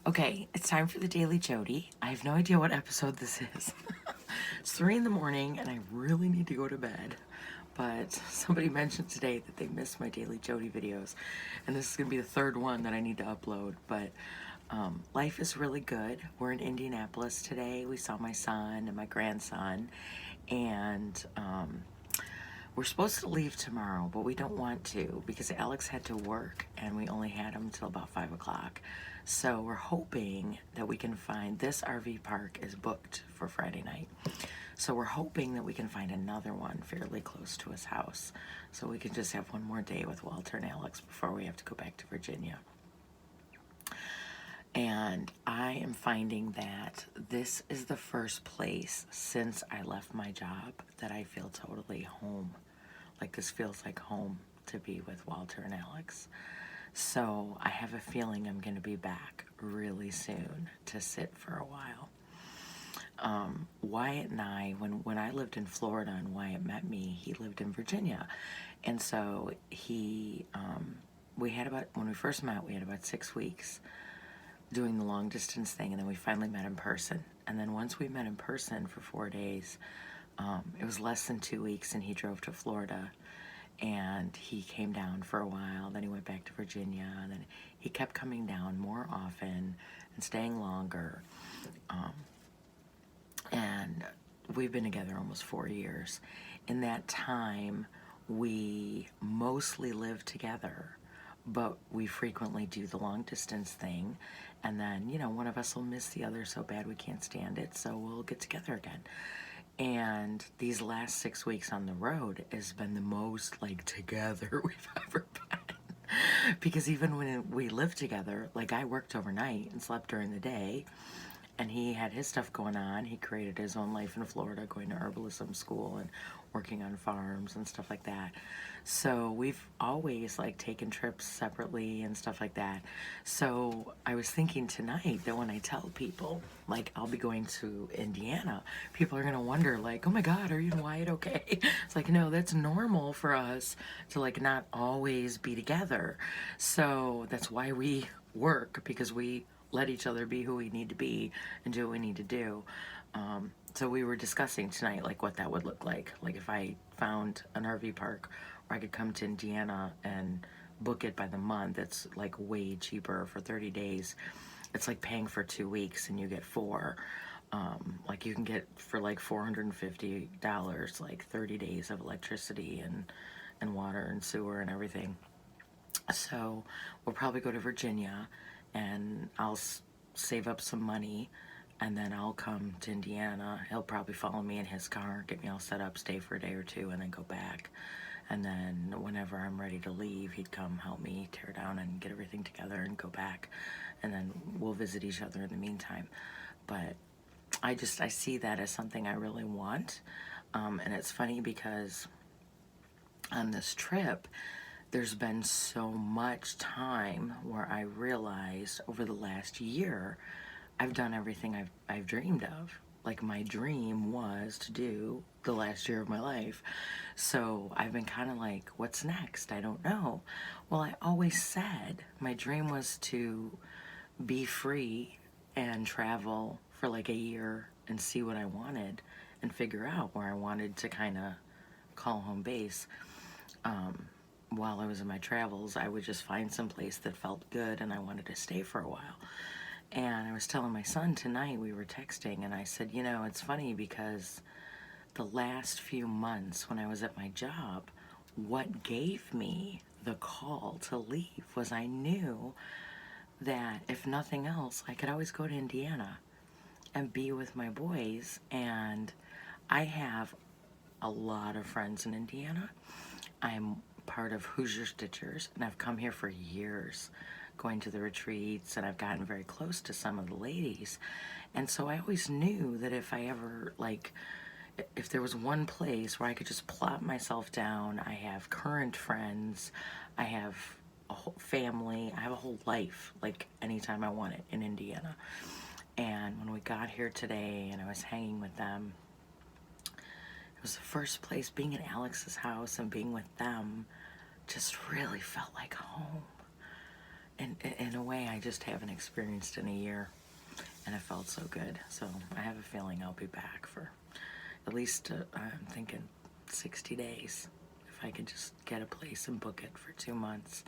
Okay, it's time for the Daily Jodi. I have no idea what episode this is. It's 3 in the morning and I really need to go to bed. But somebody mentioned today that they missed my Daily Jodi videos. And this is going to be the third one that I need to upload. But life is really good. We're in Indianapolis today. We saw my son and my grandson. And we're supposed to leave tomorrow, but we don't want to because Alex had to work and we only had him until about 5 o'clock. So we're hoping that we can find, this RV park is booked for Friday night. So we're hoping that we can find another one fairly close to his house. So we can just have one more day with Walter and Alex before we have to go back to Virginia. And I am finding that this is the first place since I left my job that I feel totally home. Like this feels like home to be with Walter and Alex. So I have a feeling I'm going to be back really soon to sit for a while. Wyatt and I, when I lived in Florida and Wyatt met me, he lived in Virginia. And so we had about, when we first met, we had about 6 weeks doing the long distance thing, and then we finally met in person. And then once we met in person for 4 days, it was less than 2 weeks, and he drove to Florida, and he came down for a while. Then he went back to Virginia, and then he kept coming down more often and staying longer. And we've been together almost 4 years. In that time, we mostly live together, but we frequently do the long distance thing. And then, you know, one of us will miss the other so bad we can't stand it, so we'll get together again. And these last 6 weeks on the road has been the most like together we've ever been. Because even when we lived together, like I worked overnight and slept during the day, and he had his stuff going on. He created his own life in Florida, going to herbalism school and working on farms and stuff like that. So we've always like taken trips separately and stuff like that. So I was thinking tonight that when I tell people, like I'll be going to Indiana, people are gonna wonder like, oh my God, are you and Wyatt okay? It's like, no, that's normal for us to like not always be together. So that's why we work, because we let each other be who we need to be and do what we need to do. So we were discussing tonight like what that would look like if I found an RV park where I could come to Indiana and book it by the month. It's like way cheaper for 30 days. It's like paying for 2 weeks and you get 4. Like you can get for like $450 like 30 days of electricity and water and sewer and everything. So we'll probably go to Virginia, and I'll save up some money, and then I'll come to Indiana. He'll probably follow me in his car, get me all set up, stay for a day or two, and then go back. And then whenever I'm ready to leave, he'd come help me tear down and get everything together and go back. And then we'll visit each other in the meantime. But I see that as something I really want. And it's funny because on this trip, there's been so much time where I realized over the last year, I've done everything I've dreamed of. Like my dream was to do the last year of my life. So I've been kind of like, what's next? I don't know. Well, I always said my dream was to be free and travel for like a year and see what I wanted and figure out where I wanted to kind of call home base. While I was in my travels, I would just find some place that felt good and I wanted to stay for a while. And I was telling my son tonight, we were texting, and I said, you know, it's funny because the last few months when I was at my job, what gave me the call to leave was I knew that if nothing else, I could always go to Indiana and be with my boys. And I have a lot of friends in Indiana. I'm part of Hoosier Stitchers, and I've come here for years going to the retreats, and I've gotten very close to some of the ladies. And so I always knew that if I ever, like, if there was one place where I could just plop myself down, I have current friends, I have a whole family, I have a whole life, like anytime I want it in Indiana. And when we got here today and I was hanging with them, it was the first place, being at Alex's house and being with them just really felt like home. in a way I just haven't experienced in a year, and it felt so good. So I have a feeling I'll be back for at least, I'm thinking 60 days. If I could just get a place and book it for 2 months,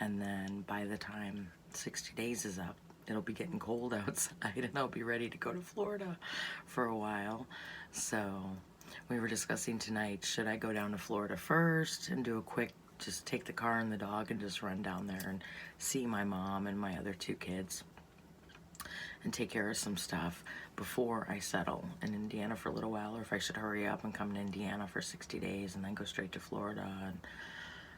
and then by the time 60 days is up, it'll be getting cold outside, and I'll be ready to go to Florida for a while. So we were discussing tonight, should I go down to Florida first and do a quick, just take the car and the dog and just run down there and see my mom and my other 2 kids and take care of some stuff before I settle in Indiana for a little while, or if I should hurry up and come to Indiana for 60 days and then go straight to Florida. And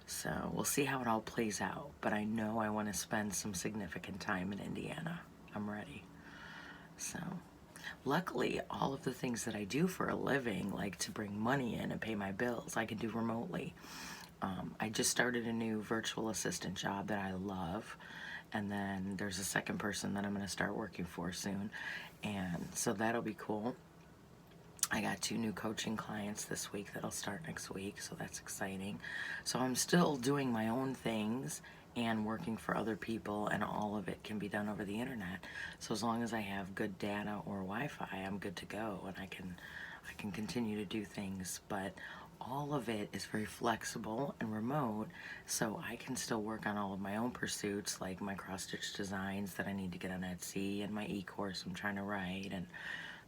so we'll see how it all plays out, but I know I want to spend some significant time in Indiana. I'm ready. So luckily, all of the things that I do for a living, like to bring money in and pay my bills, I can do remotely. I just started a new virtual assistant job that I love, and then there's a second person that I'm going to start working for soon, and so that'll be cool. I got 2 new coaching clients this week that'll start next week, so that's exciting. So I'm still doing my own things and working for other people, and all of it can be done over the internet. So as long as I have good data or Wi-Fi, I'm good to go, and I can continue to do things. But all of it is very flexible and remote, so I can still work on all of my own pursuits, like my cross-stitch designs that I need to get on Etsy, and my e-course I'm trying to write, and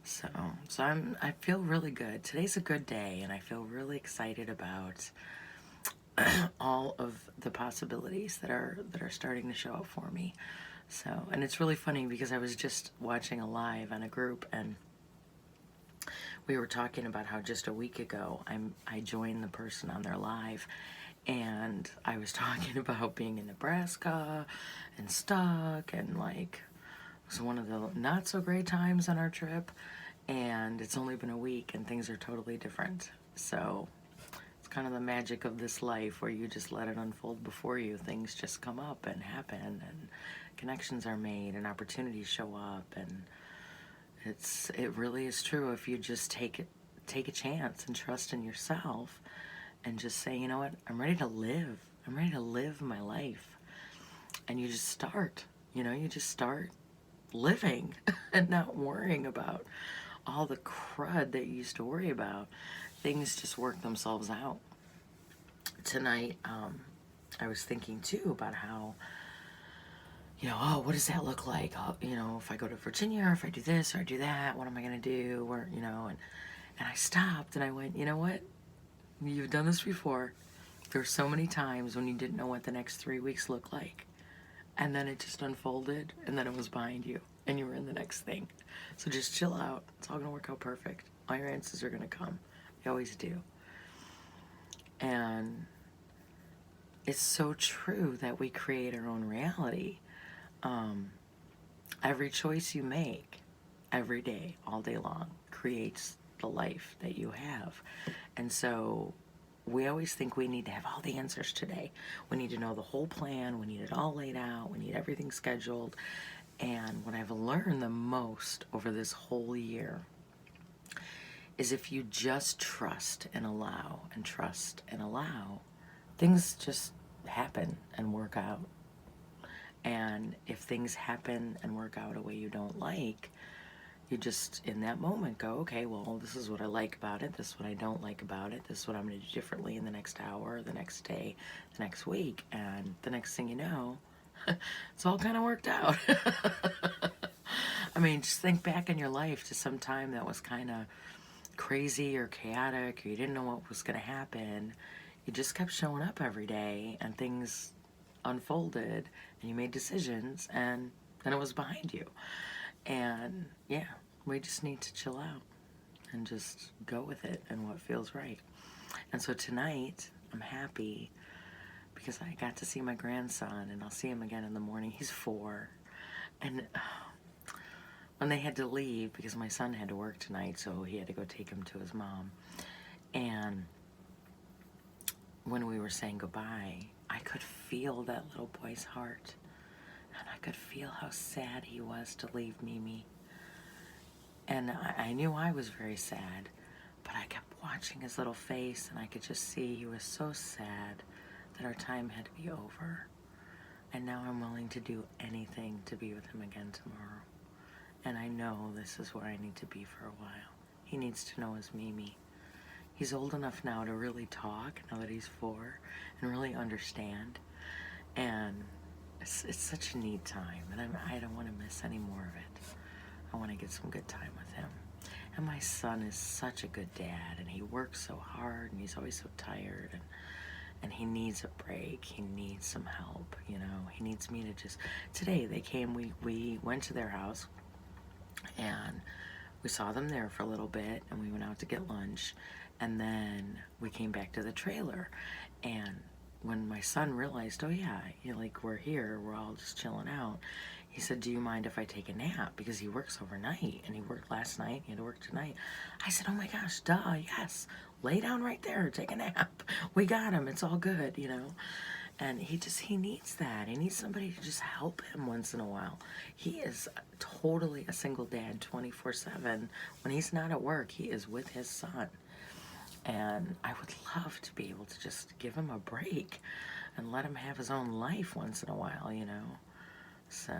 so I feel really good. Today's a good day, and I feel really excited about all of the possibilities that are starting to show up for me. So, and it's really funny because I was just watching a live on a group, and we were talking about how just a week ago I joined the person on their live, and I was talking about being in Nebraska and stuck, and like it was one of the not so great times on our trip, and it's only been a week and things are totally different. So it's kind of the magic of this life where you just let it unfold before you. Things just come up and happen, and connections are made and opportunities show up, and it really is true if you just take a chance and trust in yourself and just say, you know what, I'm ready to live my life. And you just start, you just start living and not worrying about all the crud that you used to worry about. Things just work themselves out. Tonight, I was thinking too about how, oh, what does that look like? If I go to Virginia, or if I do this or I do that, what am I going to do? Or, and I stopped and I went, you know what? You've done this before. There's so many times when you didn't know what the next 3 weeks looked like. And then it just unfolded, and then it was behind you, and you were in the next thing. So just chill out. It's all going to work out perfect. All your answers are going to come. They always do. And it's so true that we create our own reality. Every choice you make, every day, all day long, creates the life that you have. And so we always think we need to have all the answers today. We need to know the whole plan. We need it all laid out. We need everything scheduled. And what I've learned the most over this whole year is if you just trust and allow, things just happen and work out. And if things happen and work out a way you don't like, you just, in that moment, go, okay, well, this is what I like about it, this is what I don't like about it, this is what I'm going to do differently in the next hour, the next day, the next week, and the next thing you know, it's all kind of worked out. I mean, just think back in your life to some time that was kind of crazy or chaotic, or you didn't know what was going to happen. You just kept showing up every day, and things unfolded, and you made decisions, and then it was behind you. And yeah, we just need to chill out and just go with it and what feels right. And so tonight, I'm happy because I got to see my grandson, and I'll see him again in the morning. He's 4. And when they had to leave, because my son had to work tonight, so he had to go take him to his mom. And when we were saying goodbye, I could feel that little boy's heart. And I could feel how sad he was to leave Mimi. And I knew I was very sad, but I kept watching his little face, and I could just see he was so sad that our time had to be over. And now I'm willing to do anything to be with him again tomorrow. And I know this is where I need to be for a while. He needs to know his Mimi. He's old enough now to really talk, now that he's 4, and really understand. And it's such a neat time, and I don't want to miss any more of it. I want to get some good time with him. And my son is such a good dad, and he works so hard, and he's always so tired, and he needs a break. He needs some help, you know. He needs me to just... Today they came, we went to their house, and we saw them there for a little bit, and we went out to get lunch, and then we came back to the trailer. And when my son realized, oh yeah, you know, like, we're here, we're all just chilling out, he said, do you mind if I take a nap? Because he works overnight, and he worked last night, he had to work tonight. I said, oh my gosh, duh, yes, lay down right there, take a nap. We got him, it's all good, you know. And he needs that. He needs somebody to just help him once in a while. He is totally a single dad, 24/7. When he's not at work, he is with his son. And I would love to be able to just give him a break and let him have his own life once in a while, you know. So,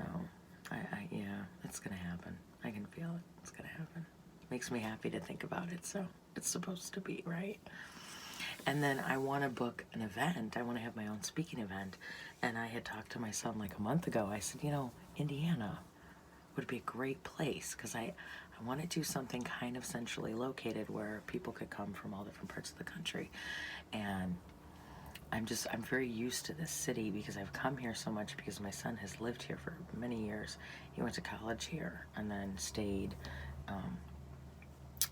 yeah, it's gonna happen. I can feel it. It's gonna happen. Makes me happy to think about it, so it's supposed to be, right? And then I want to book an event. I want to have my own speaking event. And I had talked to my son like a month ago. I said, you know, Indiana would be a great place, because I want to do something kind of centrally located where people could come from all different parts of the country. And I'm very used to this city because I've come here so much because my son has lived here for many years. He went to college here and then stayed.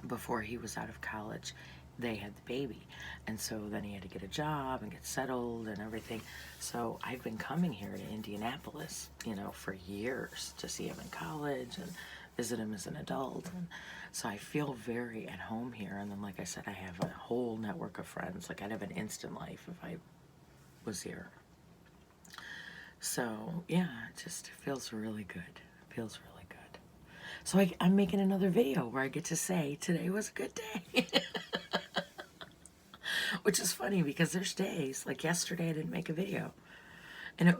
Before he was out of college, they had the baby, and so then he had to get a job and get settled and everything. So I've been coming here to Indianapolis, you know, for years to see him in college and visit him as an adult. And so I feel very at home here. And then, like I said, I have a whole network of friends. Like, I'd have an instant life if I was here. So yeah, it just feels really good. It feels really good. So I'm making another video where I get to say today was a good day. Which is funny because there's days, like yesterday I didn't make a video. And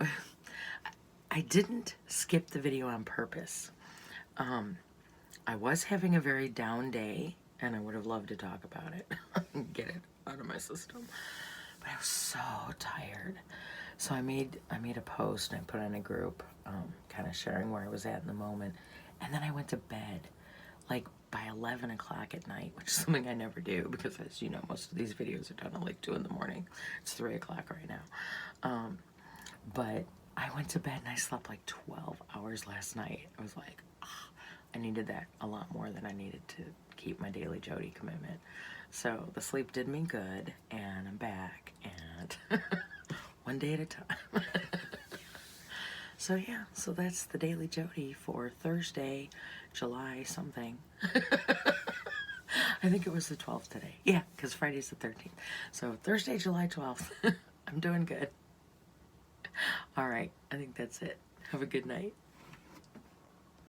I didn't skip the video on purpose. I was having a very down day, and I would have loved to talk about it and get it out of my system. But I was so tired. So I made a post and I put on a group, kind of sharing where I was at in the moment. And then I went to bed, like, by 11 o'clock at night, which is something I never do because, as you know, most of these videos are done at like 2 in the morning. It's 3 o'clock right now. But I went to bed and I slept like 12 hours last night. I was like, oh, I needed that a lot more than I needed to keep my daily Jodi commitment. So the sleep did me good, and I'm back, and one day at a time. So yeah, so that's the Daily Jodi for Thursday, July something. I think it was the 12th today. Yeah, because Friday's the 13th. So Thursday, July 12th. I'm doing good. All right, I think that's it. Have a good night.